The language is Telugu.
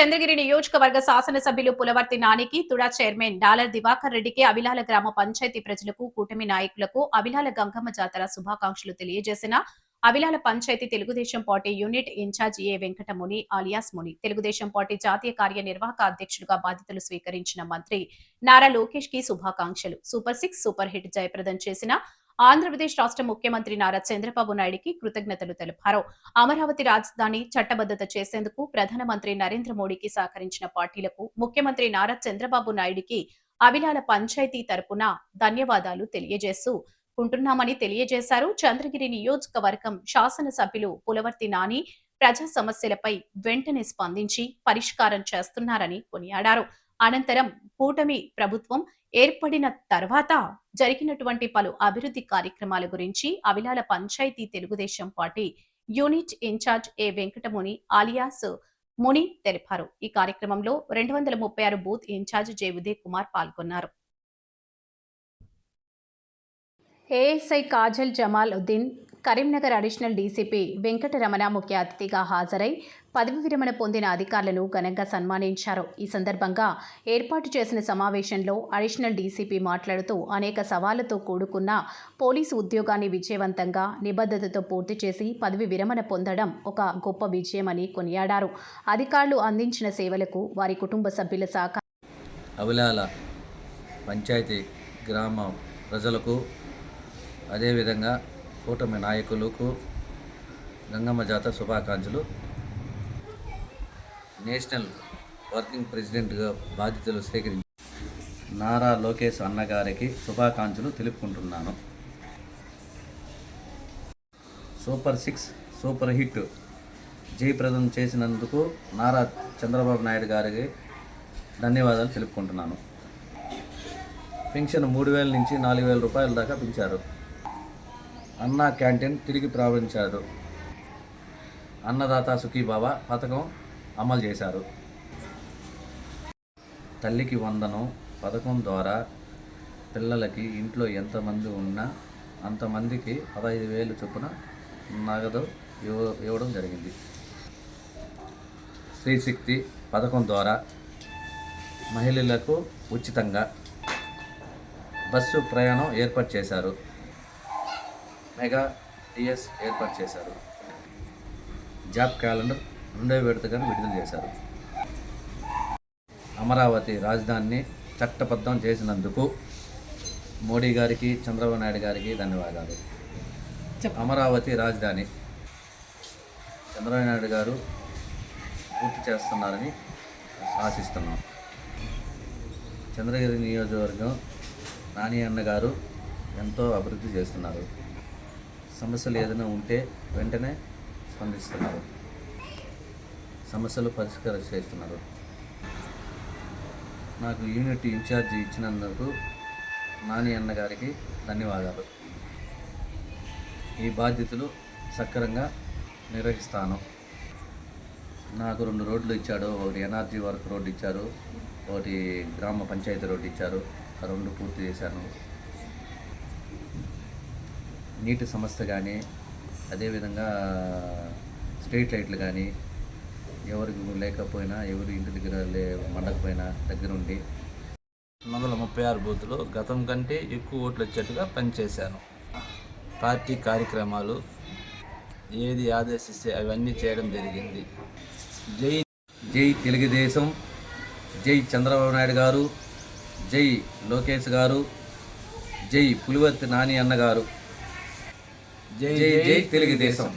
చంద్రగిరి నియోజకవర్గ శాసనసభ్యులు పులవర్తి నానికి తుడా చైర్మన్ డాలర్ దివాకర్ రెడ్డికి అవిలాల గ్రామ పంచాయతీ ప్రజలకు కూటమి నాయకులకు అవిలాల గంగమ్మ జాతర శుభాకాంక్షలు తెలియజేసిన Avilala panchayat Telugu Desam party unit incharge A Venkatamuni alias Muni Telugu Desam party జాతీయ కార్యనిర్వాహక అధ్యక్షుడిగా బాధ్యతలు స్వీకరించిన మంత్రి నారా లోకేష్ కి శుభాకాంక్షలు. సూపర్ 6 సూపర్ హిట్ జయప్రదం చేసిన ఆంధ్రప్రదేశ్ రాష్ట్ర ముఖ్యమంత్రి నారా చంద్రబాబు నాయుడికి కృతజ్ఞతలు తెలిపారు. అమరావతి రాజధాని చట్టబద్దత చేసేందుకు ప్రధానమంత్రి నరేంద్ర మోడీకి సహకరించిన పార్టీలకు ముఖ్యమంత్రి నారా చంద్రబాబు నాయుడికి అవిలాల పంచాయతీ తరపున ధన్యవాదాలు తెలియజేసుకుంటున్నామని తెలియజేశారు. చంద్రగిరి నియోజకవర్గం శాసనసభ్యులు పులవర్తి నాని ప్రజా సమస్యలపై వెంటనే స్పందించి పరిష్కారం చేస్తున్నారని కొనియాడారు. అనంతరం కూటమి ప్రభుత్వం ఏర్పడిన తర్వాత జరిగినటువంటి పలు అభివృద్ధి కార్యక్రమాల గురించి Avilala panchayat Telugu Desam party unit incharge A Venkatamuni alias Muni తెలిపారు. ఈ కార్యక్రమంలో 236 booth incharge J Uday Kumar పాల్గొన్నారు. ASI Kajal Jamal Uddin, Karimnagar additional DCP Venkataramana ముఖ్య అతిథిగా హాజరై పదవి విరమణ పొందిన అధికారులను ఘనంగా సన్మానించారు. ఈ సందర్భంగా ఏర్పాటు చేసిన సమావేశంలో అడిషనల్ డీసీపీ మాట్లాడుతూ అనేక సవాళ్లతో కూడుకున్న పోలీసు ఉద్యోగాన్ని విజయవంతంగా నిబద్ధతతో పూర్తి చేసి పదవి విరమణ పొందడం ఒక గొప్ప విజయమని కొనియాడారు. అధికారులు అందించిన సేవలకు వారి కుటుంబ సభ్యుల సహకారం అవిలాల పంచాయతీ గ్రామ ప్రజలకు అదేవిధంగా కూటమి నాయకులకు గంగమ్మ జాతర శుభాకాంక్షలు. నేషనల్ వర్కింగ్ ప్రెసిడెంట్గా బాధ్యతలు స్వీకరించి నారా లోకేష్ అన్నగారికి శుభాకాంక్షలు తెలుపుకుంటున్నాను. సూపర్ 6 సూపర్ హిట్ జయప్రదం చేసినందుకు నారా చంద్రబాబు నాయుడు గారికి ధన్యవాదాలు తెలుపుకుంటున్నాను. పెన్షన్ 3,000 నుంచి 4,000 రూపాయల దాకా పెంచారు. అన్నా క్యాంటీన్ తిరిగి ప్రారంభించారు. అన్నదాత సుఖీభావ పథకం అమలు చేశారు. తల్లికి వందనం పథకం ద్వారా పిల్లలకి ఇంట్లో ఎంతమంది ఉన్నా అంతమందికి 15,000 చొప్పున నగదు ఇవ్వడం జరిగింది. శ్రీశక్తి పథకం ద్వారా మహిళలకు ఉచితంగా బస్సు ప్రయాణం ఏర్పాటు చేశారు. మెగా టీఎస్ ఏర్పాటు చేశారు. జాబ్ క్యాలెండర్ 2వ విడతగా విడుదల చేశారు. అమరావతి రాజధానిని చట్టబద్ధం చేసినందుకు మోడీ గారికి చంద్రబాబు నాయుడు గారికి ధన్యవాదాలు. అమరావతి రాజధాని చంద్రబాబు నాయుడు గారు పూర్తి చేస్తున్నారని ఆశిస్తున్నాం. చంద్రగిరి నియోజకవర్గం నాని అన్న గారు ఎంతో అభివృద్ధి చేస్తున్నారు. సమస్యలు ఏదైనా ఉంటే వెంటనే స్పందిస్తున్నారు. సమస్యలు పరిష్కారం చేస్తున్నారు. నాకు యూనిట్ ఇన్ఛార్జ్ ఇచ్చినందుకు నాని అన్న గారికి ధన్యవాదాలు. ఈ బాధ్యతలు సక్రమంగా నిర్వహిస్తాను. నాకు 2 రోడ్లు ఇచ్చాడు. ఒకటి ఎన్ఆర్జీ వర్క్ రోడ్డు ఇచ్చారు, ఒకటి గ్రామ పంచాయతీ రోడ్డు ఇచ్చారు. ఆ 2 పూర్తి చేశాను. నీటి సమస్య కానీ అదేవిధంగా స్ట్రీట్ లైట్లు కానీ ఎవరికి లేకపోయినా ఎవరు ఇంటి దగ్గర మండకపోయినా దగ్గరుండి 136 బూతులు గతం కంటే ఎక్కువ ఓట్లు వచ్చేట్టుగా పనిచేశాను. పార్టీ కార్యక్రమాలు ఏది ఆదేశిస్తే అవన్నీ చేయడం జరిగింది. జై జై తెలుగుదేశం, జై చంద్రబాబు నాయుడు గారు, జై లోకేష్ గారు, జై పులివర్తి నాని అన్న గారు, జై జై తెలుగుదేశం.